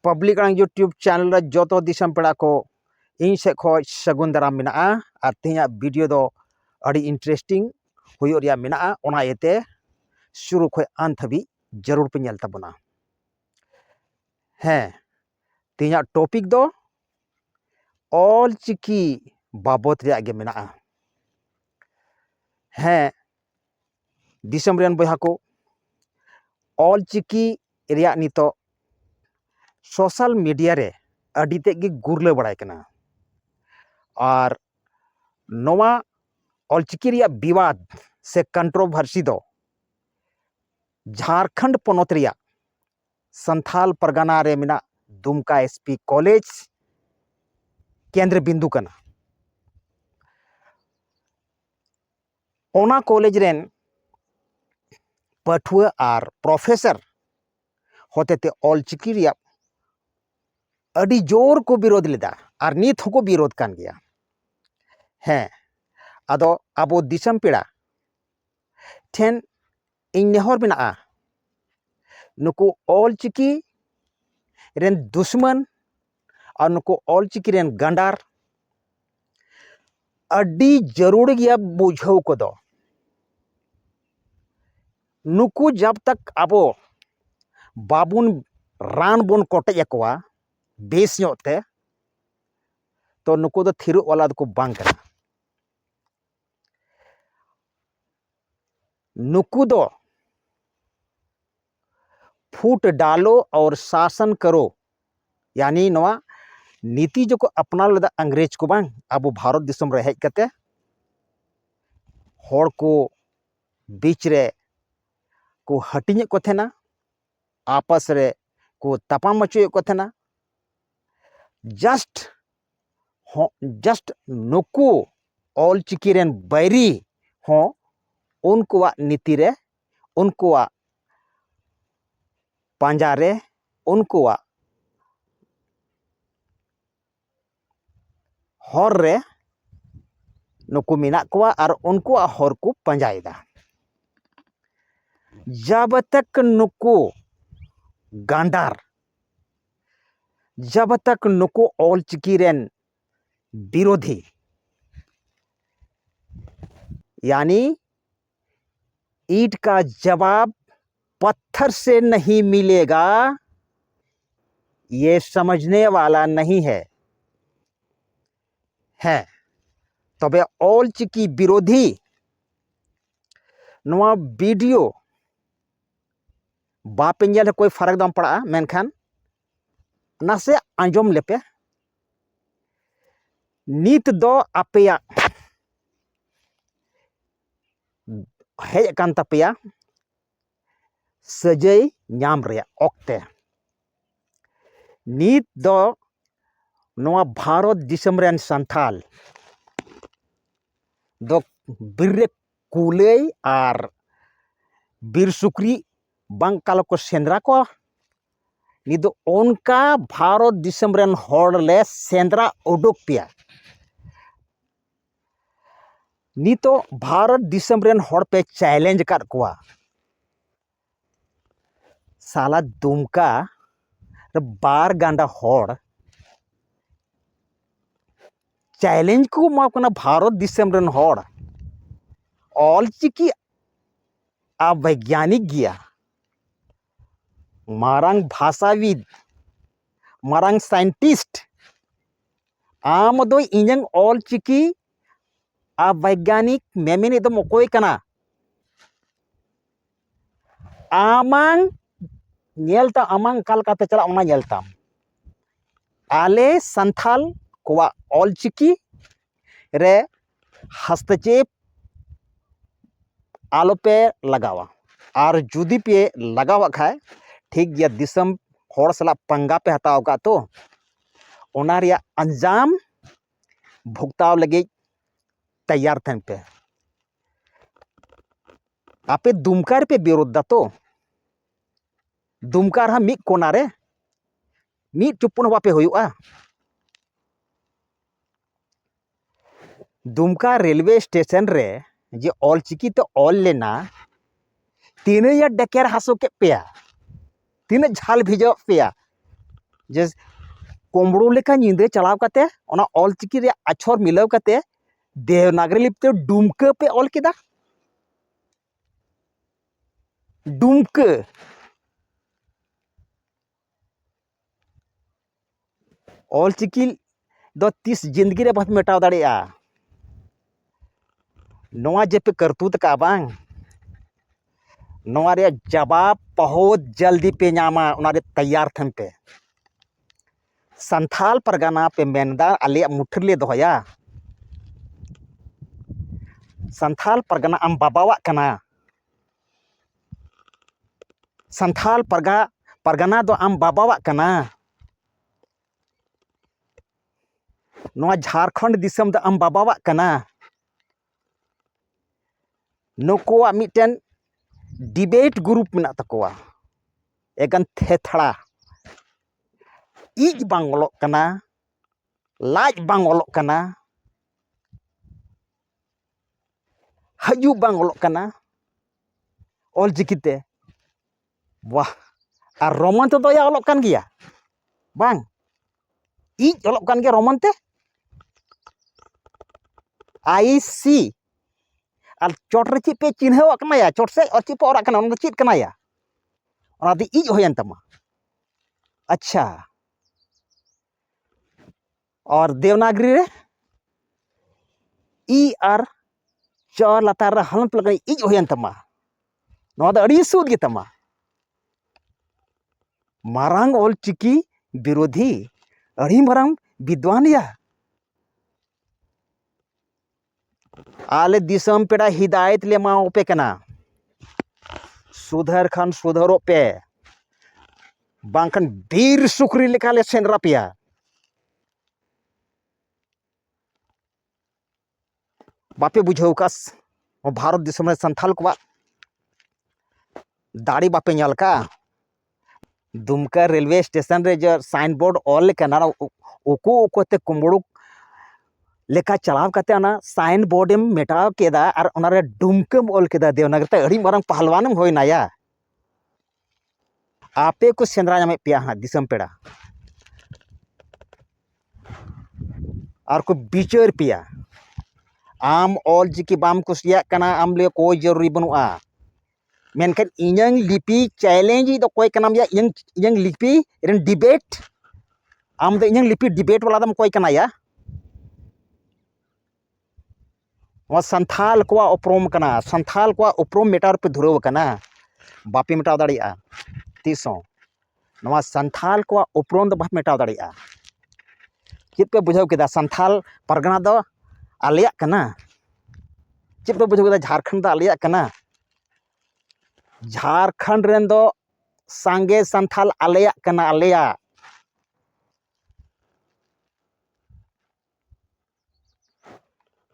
Public YouTube channel जो दिसम पेड़ा को इन से खो सगुन दाराम मेना और तेज वीडियो दो अड़ी इंटरेस्टिंग हुयो रिया मेना ओना येते शुरू खो अंत हबी जरूर पे नेल तबना। हाँ तेज टॉपिक दो ऑल चिकी बाबत रिया गे मेना। हाँ दिसम रेन बहा को ऑल चिकी रिया नितो सोशल मीडिया रे अड़ी ते गे गुरले बड़ाय कना और नोवा ऑलचिकी रिया विवाद से कंट्रोवर्सी दो झारखंड पोनोत रिया संथाल परगना रे मिना दुमका एसपी कॉलेज केंद्र बिंदु कना। ओना कॉलेज रेन पठुआ और प्रोफेसर होते ऑलचिकी रिया अड़ी जोर को विरोध लेदा और नित को विरोध कान गया। हाँ आदो आबो दिसम पेड़ा ठेन इन नेहर मेना नुकु ऑलचिकी रेन दुश्मन और नुकु ऑलचिकी रेन गंडार अड़ी जरूर गया बुझाव को दो नुकु जब तक आबो बाबुन रान बोन कोटेज अकवा बेस न्योते तो नुकु दो थिरु वाला को बांग करा। नुकु दो फूट डालो और शासन करो यानी नवा नीति जो को अपना लेदा अंग्रेज को बांग अब भारत दिसम रे हेज कते होड़ को बीच रे को हटिने को थेना आपस रे को तपाम मचुए को थेना जस्ट नुकु ऑलचिकी रेन बैरी हो उनकुआ नीति रे उनकुआ पांजारे उनकुआ हर रे नुकु मिना कुआ और उनकुआ हर को पंजायदा। जब तक नुकु गांडार जब तक नुकु ऑलचिकी रेन विरोधी यानी ईंट का जवाब पत्थर से नहीं मिलेगा ये समझने वाला नहीं है। है तबे ऑलचिकी विरोधी नवा वीडियो बापेंजल कोई फर्क दम पड़ा मेनखान नासे आंजोम लेपे नीत दो आपेया हेज कान तपेया सजय नाम रे ओक्ते नीत दो नवा भारत दिसम रेन संथाल दो बिर कुलई और बिर सुक्री बांकाल को सेंद्रा को निदो उनका भारत दिसम रेन होड़ ले सेंद्रा उडुक पिया नितो भारत दिसम रेन होड़ पे चैलेंज कर कुआ साला दुमका बार गांडा होड़ चैलेंज को माकना भारत दिसम रेन होड़ ऑलचिकी आ वैज्ञानिक गया मारांग भाषाविद मारांग साइंटिस्ट आम दो इन्जंग ऑलचिकी आ वैज्ञानिक मेमिनी दो मकोय कना आमांग नेलता आमांग कालकाते चला ओना नेलता आले संथाल कोवा ऑलचिकी रे हस्तक्षेप आलो पे लगावा और जुदी पे लगावा खाए ठीक गया दिसम होड़ सला पंगा पे हताव का तो ओना रिया अंजाम भुगताव लगे तैयार थे पे आपे दुमकार पे विरोध दा तो दुमकार हा मिक कोना रे मिक चुपुन वापे हुआ दुमका रेलवे स्टेशन रे जे ऑलचिकी तो ऑल लेना तीन या डकेर हासो के पेया तीन झाल भिजो पेया जे कोमड़ो लेका नींदे चलाव कते ओना ऑलचिकी रे अक्षर मिलाव कते देवनागरी लिपि ते डुमका पे ऑल केदा। डुमका ऑलचिकी दो 30 जिंदगी रे बहुत मेटाव दाड़ेया। नोआ जे पे करतूत का बांग नोआ रे जवाब बहुत जल्दी पे नामा ओना रे तैयार थन पे। संथाल परगना पे मेनदा आले मुठर ले दोया। संथाल परगना आम बाबावा कना। संथाल परगना दो आम बाबावा कना। नोआ झारखंड दिसम द आम बाबावा कना। नुकुआ मिटन डिबेट ग्रुप मेना तकोआ एगन थेथड़ा इज बांग ओलोग कना लाज बांग ओलोग कना हजू बांग ओलोग कना ऑलचिकीते। वाह और रोमन तो या ओलोग कान गिया बांग इज ओलोग कान गिया रोमन ते आई सी और चोट रे पे चिन्हवा कनाया चोट से और चिप और कना चीत कनाया और आदि इज होयन तमा। अच्छा और देवनागरी रे ई आर च लतार हलंत लगा इज होयन तमा नोआ द अड़ी सूद गे तमा। मारांग ऑलचिकी विरोधी अड़ी मारांग विद्वान या आले दिसम पेड़ा हिदायत ले माओ पे कना सुधर खान सुधरो पे बांखन बीर सुखरी लेखा ले सेंद्रा पिया। बापे बुझाव कास भारत दिसम रे संथाल को दाड़ी बापे नल का दुमका रेलवे स्टेशन रे जो साइन बोर्ड ऑल कना ओको ओकोते कुंबड़ू लेका चलाव कते ना साइन बोर्ड में मेटाव केदा और ओना रे डुमकम ऑल केदा देवनागरी ते अड़ी मारंग पहलवानम होइना या आपे को सेंद्रा नामे पिया हा दिसम पेड़ा और को बिचार पिया आम ऑलचिकी बाम कुसिया कना आम ले कोई जरूरी बनुआ मेनकन इñang लिपि चैलेंज दो कोई कनाम या इñang लिपि रेन डिबेट आम दो इñang लिपि डिबेट वाला दम कोई कना या वह संथाल को उपरोम कना संथाल को उपरोम मेटार पे धुरव कना बापे मेटाव दाड़िया तीसों नवा संथाल को उपरोम दो बाप मेटाव दाड़िया चित पे बुझाव केदा संथाल परगना दो आलिया कना चित पे बुझाव केदा झारखंड दो आलिया कना झारखंड रेन दो सांगे संथाल आलिया कना आलिया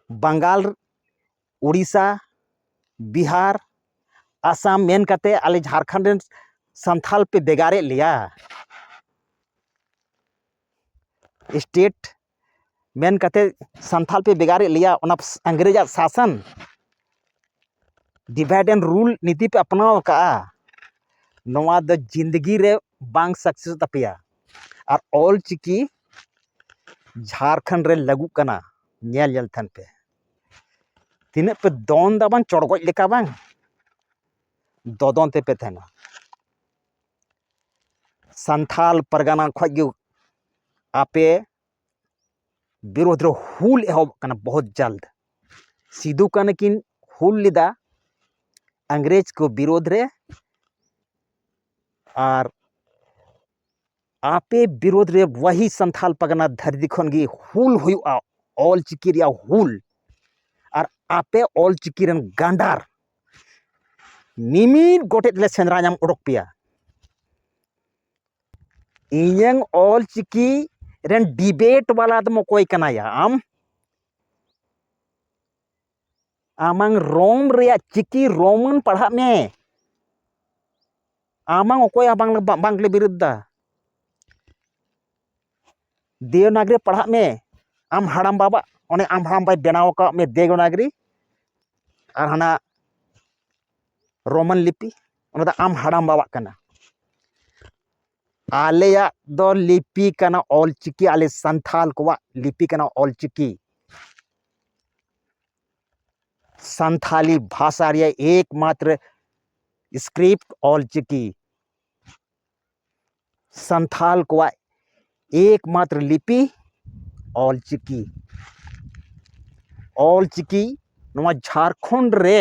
बंगाल उड़ीसा बिहार आसाम मेन कते आले झारखंड रेन संथाल पे बेगारे लिया स्टेट मेन कते संथाल पे बेगारे लिया ओना अंग्रेज शासन डिवाइड एंड रूल नीति पे अपनाव का नोआ द जिंदगी रे बांग सक्सेस तपिया और ऑलचिकी झारखंड रे लगू कना नेल जल थन पे तिने पे दोन दा बांग चोड़गोज लेका बांग दोदोन ते पे थना संथाल परगना खज आपे विरोध रे हुल एहब कना बहुत जल्द सिदू कने किन हुल लिदा अंग्रेज को विरोध रे और आपे विरोध रे वही संथाल परगना धरती खन गी हुल हुआ ऑलचिकी रिया हुल और आपे ऑलचिकी रन गांडार निमिन गोटेट ले सेंद्रा नाम उड़क पिया इñang ऑलचिकी रेन डिबेट वाला दम कोई कना या आमंग रोम रे चिकी रोमन पढ़ा में आमंग ओकोय बांगले विरुद्ध देवनागरी पढ़ा में आम हड़ाम बाबा ओने आम हड़ाम बाई बनाव का में देवनागरी और हना रोमन लिपि ओना आम हड़ाम बाबा कना आलेयाग दो लिपि कना ऑलचिकी आले संथाल कोवा लिपि कना ऑलचिकी संथाली भाषा रे एकमात्र स्क्रिप्ट ऑलचिकी संथाल कोवा एकमात्र लिपि ऑलचिकी ऑलचिकी नवा झारखंड रे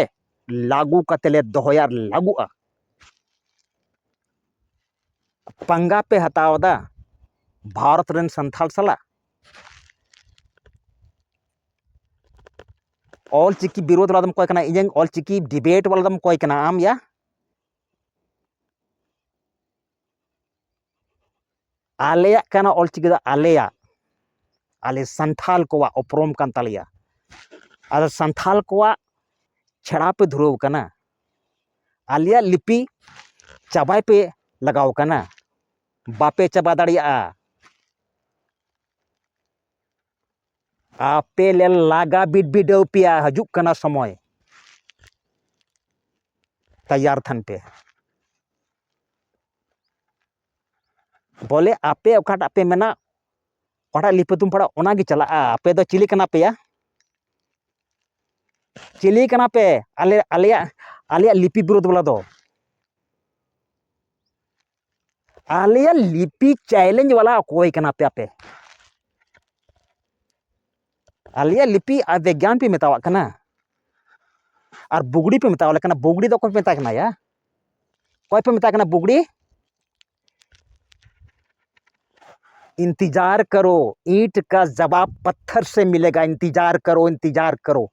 लागू कतेले दोहयार लागुआ पंगा पे हतावदा भारत रेन संथाल सला ऑलचिकी विरोध वाला दम कोई कना इजंग ऑलचिकी डिबेट वाला दम कोई कना आम या आलेया कना ऑलचिकी दा आलेया आले संथाल कोवा उपरोम कान तालिया आले संथाल कोवा छड़ा पे धुरव कना आलिया लिपि चाबाय पे लगाव कना बापे चाबा दाड़िया आपे ले लागा बिड बिडव पिया हजुक कना समय तैयार थन पे बोले आपे ओकाटा पे मेना ओटा लिपि तुम पड़ा ओना गी चला आपे दो चिली कना पे या चिली कना पे आले आलिया आलिया लिपि विरोध वाला दो आलिया लिपि चैलेंज वाला कोई कना पे आपे आलिया लिपि आ विज्ञान पे मेतावा कना और बुगड़ी पे मेतावा कना बुगड़ी दो कोई मेता कना या कोई पे मेता कना बुगड़ी इंतजार करो ईंट का जवाब पत्थर से मिलेगा इंतजार करो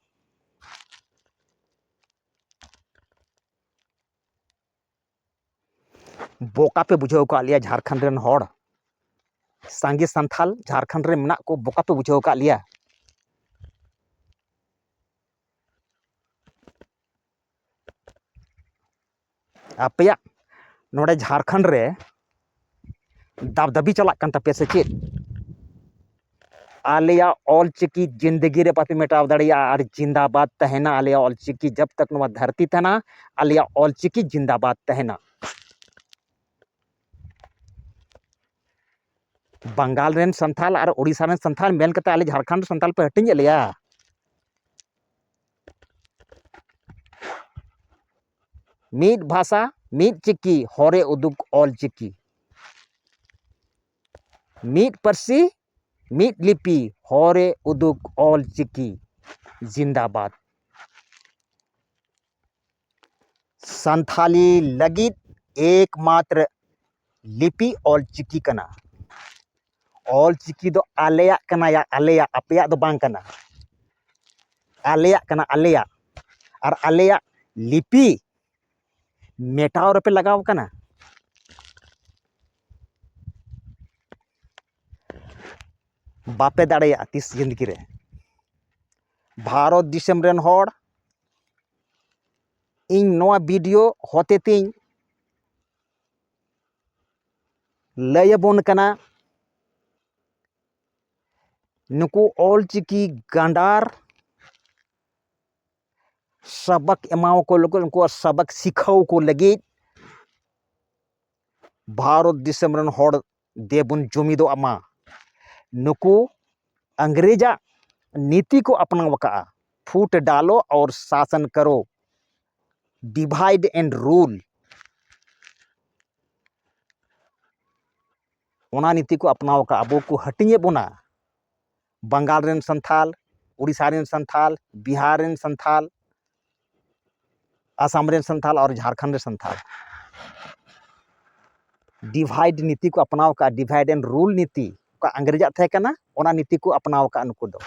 बोका पे बुझाव का लिया झारखंड रेन होड़ सांगे संथाल झारखंड रे मेना को बोका पे बुझाव का लिया आपया नोड़े झारखंड रे दाबदाबी चला कन तपे से चेत आलिया ऑलचिकी जिंदगी रे पापी मेटाव दाड़िया और जिंदाबाद तहना आलिया ऑलचिकी जब तक नवा धरती तहना आलिया ऑलचिकी जिंदाबाद तहना बंगाल रेन संथाल और उड़ीसा रेन संथाल मेल कते आले झारखंड संथाल पे हटिंग लिया मीट भाषा मीट चिकी होरे उदुक ऑलचिकी मीट परसी मीट लिपि होरे उदुक ऑलचिकी जिंदाबाद संथाली लगित एकमात्र लिपि ऑलचिकी कना ऑलचिकी दो आलेया कना या आलेया अपया दो बांग कना आलेया कना आलेया और आलेया लिपि मेटाव पे लगाव कना बापे दाड़िया तीस जिंदगी रे भारत दिसम रेन होड़ इन नोआ वीडियो होते तीन लयबोन कना नुकु ऑलचिकी गांडार सबक एमाव को लोग उनको सबक सिखाओ को लगे भारत दिसम रेन होड़ देबुन जुमिदो अमा नुकु अंग्रेजा नीति को अपनाव का फूट डालो और शासन करो डिवाइड एंड रूल ओना नीति को अपनाव का अबो को हटिए बोना बंगाल रेन संथाल उड़ीसा रेन संथाल बिहार रेन संथाल आसाम रेन संथाल और झारखंड रेन संथाल डिवाइड नीति को अपनाव का डिवाइड एंड रूल नीति का अंग्रेजा थे कना ओना नीति को अपनाव का नुकु दो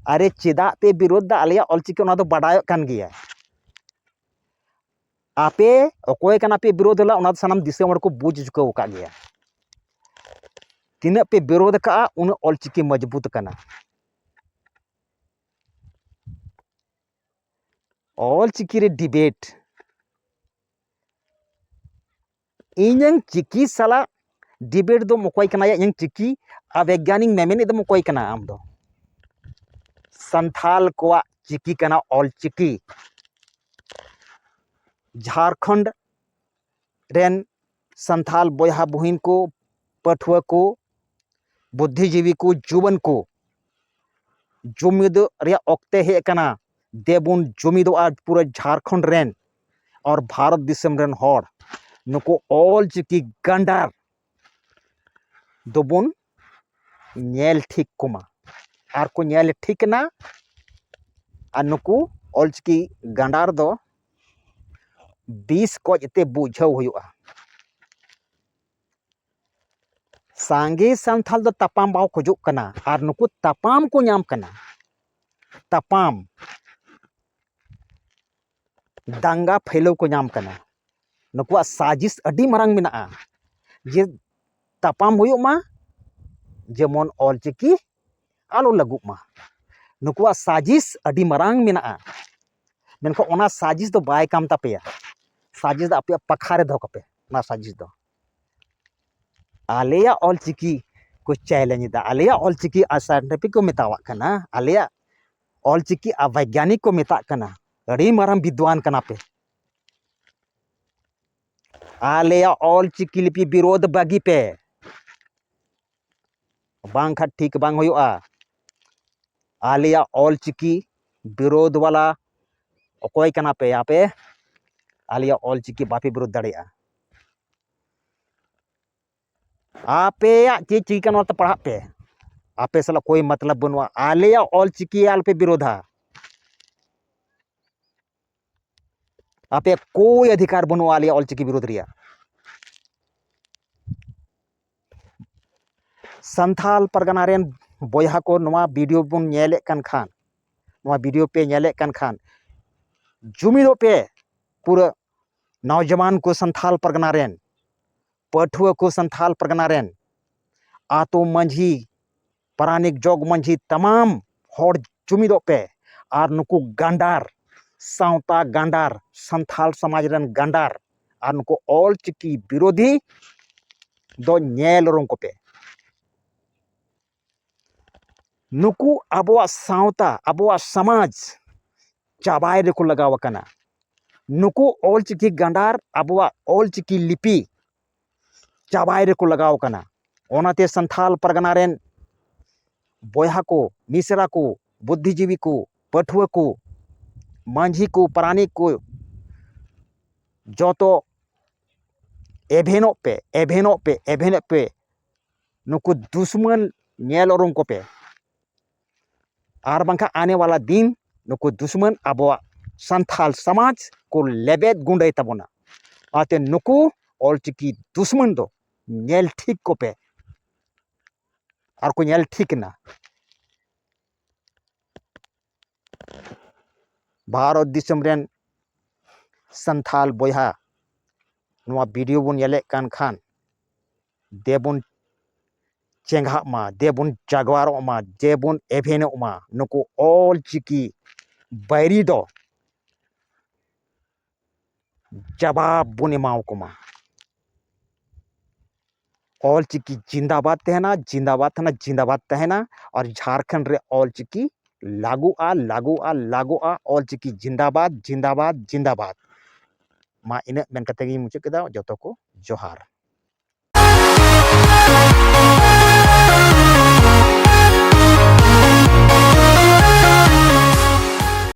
अरे चेदा पे विरोध दा आलिया ऑलचिकी ओना दो बड़ाय कान गया आपे अकोय कना पे विरोध ला ओना सनम दिसम हड़ को बुझ चुका का गया तीना पे विरोध का उन ऑलचिकी मजबूत कना ऑलचिकी रे डिबेट इन्यंग चिकी साला डिबेट दो मकोय कना या इन्यंग चिकी अवैज्ञानिक मेमेने दो मकोय कना आम दो संथाल कोआ चिकी कना ऑलचिकी झारखंड रेन संथाल बोया बुहिन को पठुआ को बुद्धिजीवी को जुवन को जुमिद रे ओक्ते हे कना देबुन जुमिदो आज पूरा झारखंड रेन और भारत दिसम रेन हर नुको ऑल चिकी गंडार दोबुन नेल ठीक कुमा आर को नेल ठीक ना और नुको ऑल चिकी गंडार दो 20 को इते बुझाव हुआ सांगे संथाल दो तपाम बाव खोजुक कना और नुको तपाम को नाम कना तपाम दंगा फैलाव को नाम कना नुकुआ साजिश अडी मरांग मिना जे तपाम हुयो मा जेमन ऑलचिकी आलो लगुक मा नुकुआ साजिश अडी मरांग मिना मेनखो ओना साजिश दो बाय काम तापेया साजिश दो आपे पखारे दो कपे ना साजिश दो आलेया ऑलचिकी को चैलेंज दा आलेया ऑलचिकी साइंटिफिक को मेतावा कना आलेया ऑलचिकी वैज्ञानिक को मेता कना अड़ी माराम विद्वान कना पे आलेया ऑलचिकी लिपि विरोध बागी पे बांग खा ठीक बांग होयुआ आलेया ऑलचिकी विरोध वाला अकोय कना पे यहाँ पे आलेया ऑलचिकी बापे विरोध दाड़ेया आपे चे चिकन तो पढ़ा पे आपे साला कोई मतलब बनवा आलेया ऑलचिकी आल पे विरोधा आपे कोई अधिकार बनवा आलेया ऑलचिकी विरोध रिया संथाल परगना रेन बोया को नवा वीडियो बन नेले कन खान नवा वीडियो पे नेले कन खान जुमिदो पे पूरा नौजवान को संथाल परगना रेन पठुआ को संथाल परगना रेन आतो मंझी परानिक जोग मंझी तमाम हर जुमिदो पे और नुकु गंडार सावता गंडार संथाल समाज रेन गंडार और नुकु ऑल चिकी विरोधी दो नेल रोंको पे नुकु अबुआ सावता अबुआ समाज चाबाय रेको लगाव कना नुकु ऑल चिकी गंडार अबुआ ऑल चिकी लिपि चाबाय रेको लगाव कना ओनाते संथाल परगना रेन बोया को मिसरा को बुद्धिजीवी को पठुआ को मांझी को प्राणी को जो तो एभेनो पे नुकु दुश्मन नेल ओरंग को पे आर बंखा आने वाला दिन नुकु दुश्मन अबुआ संथाल समाज को लेबेद गुंडे तबोना आते नुकु ऑलचिकी दुश्मन दो नेल ठीक को पे और को नेल ठीक ना भारत दिसम रेन संथाल बोया नवा वीडियो बन नेले कान खान देबुन चेंगा मा देबुन जागवार मा देबुन एभेनो मा नुकु ऑल चिकी बैरी दो जवाब बुने माओ को मा ऑल चिकी जिंदाबाद तहना और झारखंड रे ऑल चिकी लागू आ ऑल चिकी जिंदाबाद मा इन मेन कते गी मुचे केदा जतो को जोहार।